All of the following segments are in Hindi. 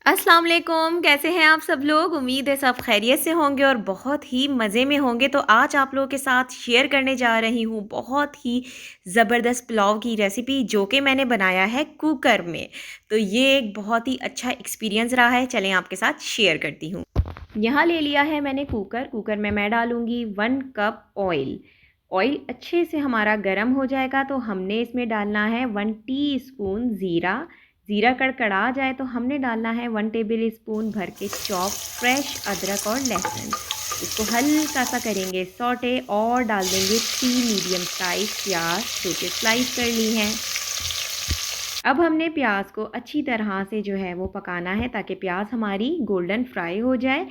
अस्सलाम वालेकुम, कैसे हैं आप सब लोग? उम्मीद है सब खैरियत से होंगे और बहुत ही मज़े में होंगे। तो आज आप लोगों के साथ शेयर करने जा रही हूँ बहुत ही ज़बरदस्त पुलाव की रेसिपी जो कि मैंने बनाया है कुकर में। तो ये एक बहुत ही अच्छा एक्सपीरियंस रहा है। चलें आपके साथ शेयर करती हूँ। यहाँ ले लिया है मैंने कुकर। कुकर में मैं डालूँगी 1 कप ऑयल। ऑयल अच्छे से हमारा गर्म हो जाएगा तो हमने इसमें डालना है 1 टीस्पून ज़ीरा। ज़ीरा कड़कड़ा जाए तो हमने डालना है 1 टेबल स्पून भर के चॉप फ्रेश अदरक और लहसुन। इसको हल्का सा करेंगे सौटे और डाल देंगे 3 मीडियम साइज प्याज जो कि स्लाइस कर ली हैं। अब हमने प्याज को अच्छी तरह से जो है वो पकाना है ताकि प्याज हमारी गोल्डन फ्राई हो जाए।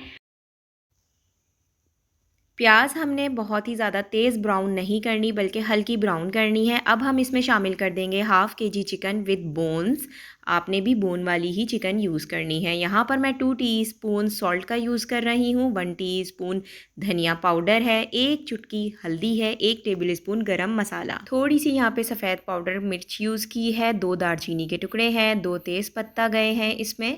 प्याज हमने बहुत ही ज़्यादा तेज़ ब्राउन नहीं करनी बल्कि हल्की ब्राउन करनी है। अब हम इसमें शामिल कर देंगे half KG chicken with bones. आपने भी बोन वाली ही चिकन यूज़ करनी है। यहाँ पर मैं 2 टीस्पून सॉल्ट का यूज़ कर रही हूँ, 1 टीस्पून धनिया पाउडर है, 1 चुटकी हल्दी है, 1 टेबल स्पून गरम मसाला, थोड़ी सी यहाँ पे सफ़ेद पाउडर मिर्च यूज़ की है, 2 दालचीनी के टुकड़े हैं, 2 तेज़ पत्ता गए हैं इसमें,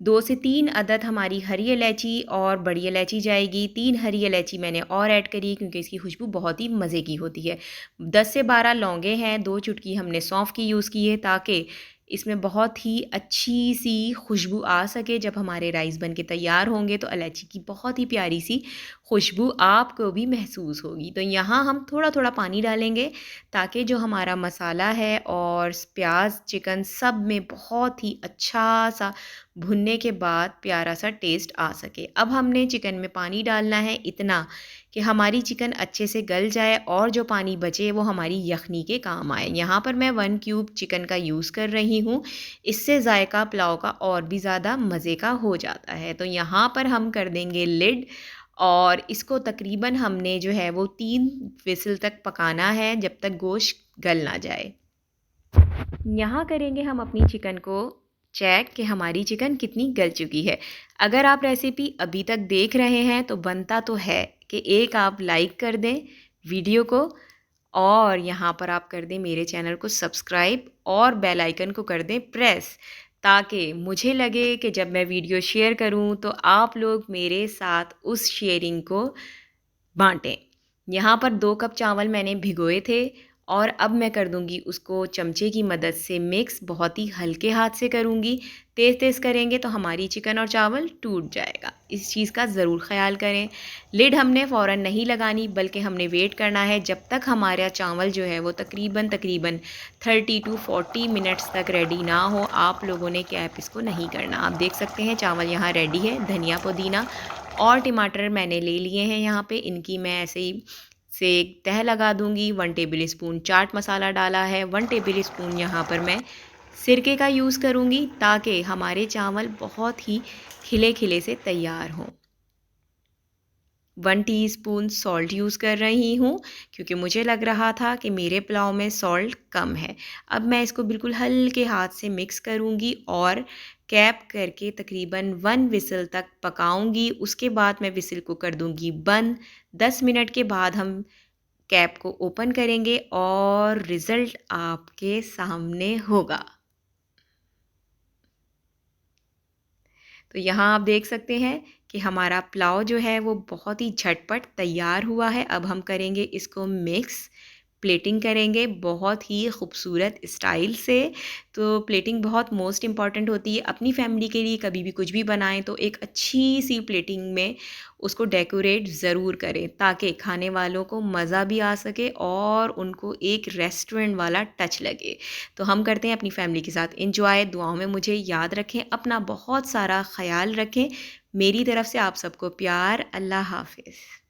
2 से 3 अदद हमारी हरी इलायची और बड़ी इलायची जाएगी। 3 हरी इलायची मैंने और ऐड करी क्योंकि इसकी खुशबू बहुत ही मज़े की होती है। 10 से 12 लौंगे हैं, 2 चुटकी हमने सौंफ की यूज़ की है ताकि इसमें बहुत ही अच्छी-सी खुशबू आ सके। जब हमारे राइस बन के तैयार होंगे तो इलायची की बहुत ही प्यारी-सी खुशबू आपको भी महसूस होगी। तो यहाँ हम थोड़ा-थोड़ा पानी डालेंगे ताकि जो हमारा मसाला है और प्याज़, चिकन सब में बहुत ही अच्छा-सा भुनने के बाद प्यारा सा टेस्ट आ सके। अब हमने चिकन में पानी डालना है इतना कि हमारी चिकन अच्छे से गल जाए और जो पानी बचे वो हमारी यखनी के काम आए। यहाँ पर मैं 1 क्यूब चिकन का यूज़ कर रही हूँ। इससे जायका पुलाव का और भी ज़्यादा मज़े का हो जाता है। तो यहाँ पर हम कर देंगे लिड और इसको तकरीबन हमने जो है वो 3 विसल तक पकाना है जब तक गोश्त गल ना जाए। यहाँ करेंगे हम अपनी चिकन को चेक कि हमारी चिकन कितनी गल चुकी है। अगर आप रेसिपी अभी तक देख रहे हैं तो बनता तो है कि एक आप लाइक कर दें वीडियो को और यहाँ पर आप कर दें मेरे चैनल को सब्सक्राइब और बेल आइकन को कर दें प्रेस, ताकि मुझे लगे कि जब मैं वीडियो शेयर करूँ तो आप लोग मेरे साथ उस शेयरिंग को बाँटें। यहाँ पर 2 कप चावल मैंने भिगोए थे और अब मैं कर दूँगी उसको चमचे की मदद से मिक्स, बहुत ही हल्के हाथ से करूँगी। तेज़-तेज़ करेंगे तो हमारी चिकन और चावल टूट जाएगा। इस चीज़ का ज़रूर ख़्याल करें। लिड हमने फ़ौरन नहीं लगानी बल्कि हमने वेट करना है जब तक हमारा चावल जो है वो तकरीबन 30 टू 40 मिनट्स तक रेडी ना हो। आप लोगों ने गैप इसको नहीं करना। आप देख सकते हैं चावल यहाँ रेडी है। धनिया, पुदीना और टमाटर मैंने ले लिए हैं यहाँ पे। इनकी मैं ऐसे ही से एक तह लगा दूँगी। 1 टेबल स्पून चाट मसाला डाला है, 1 टेबल स्पून यहाँ पर मैं सिरके का यूज़ करूँगी ताकि हमारे चावल बहुत ही खिले-खिले से तैयार हों। 1 टीस्पून सॉल्ट यूज़ कर रही हूँ क्योंकि मुझे लग रहा था कि मेरे पुलाव में सॉल्ट कम है। अब मैं इसको बिल्कुल हल्के हाथ से मिक्स करूँगी और कैप करके तकरीबन 1 विसल तक पकाऊँगी। उसके बाद मैं विसल को कर दूँगी बंद। 10 मिनट के बाद हम कैप को ओपन करेंगे और रिज़ल्ट आपके सामने होगा। तो यहाँ आप देख सकते हैं कि हमारा पुलाव जो है वो बहुत ही झटपट तैयार हुआ है। अब हम करेंगे इसको मिक्स, प्लेटिंग करेंगे बहुत ही खूबसूरत स्टाइल से। तो प्लेटिंग बहुत मोस्ट इम्पॉर्टेंट होती है। अपनी फैमिली के लिए कभी भी कुछ भी बनाएं तो एक अच्छी सी प्लेटिंग में उसको डेकोरेट ज़रूर करें ताकि खाने वालों को मज़ा भी आ सके और उनको एक रेस्टोरेंट वाला टच लगे। तो हम करते हैं अपनी फैमिली के साथ एंजॉय। दुआओं में मुझे याद रखें, अपना बहुत सारा ख्याल रखें। मेरी तरफ से आप सबको प्यार। अल्लाह हाफ़िज़।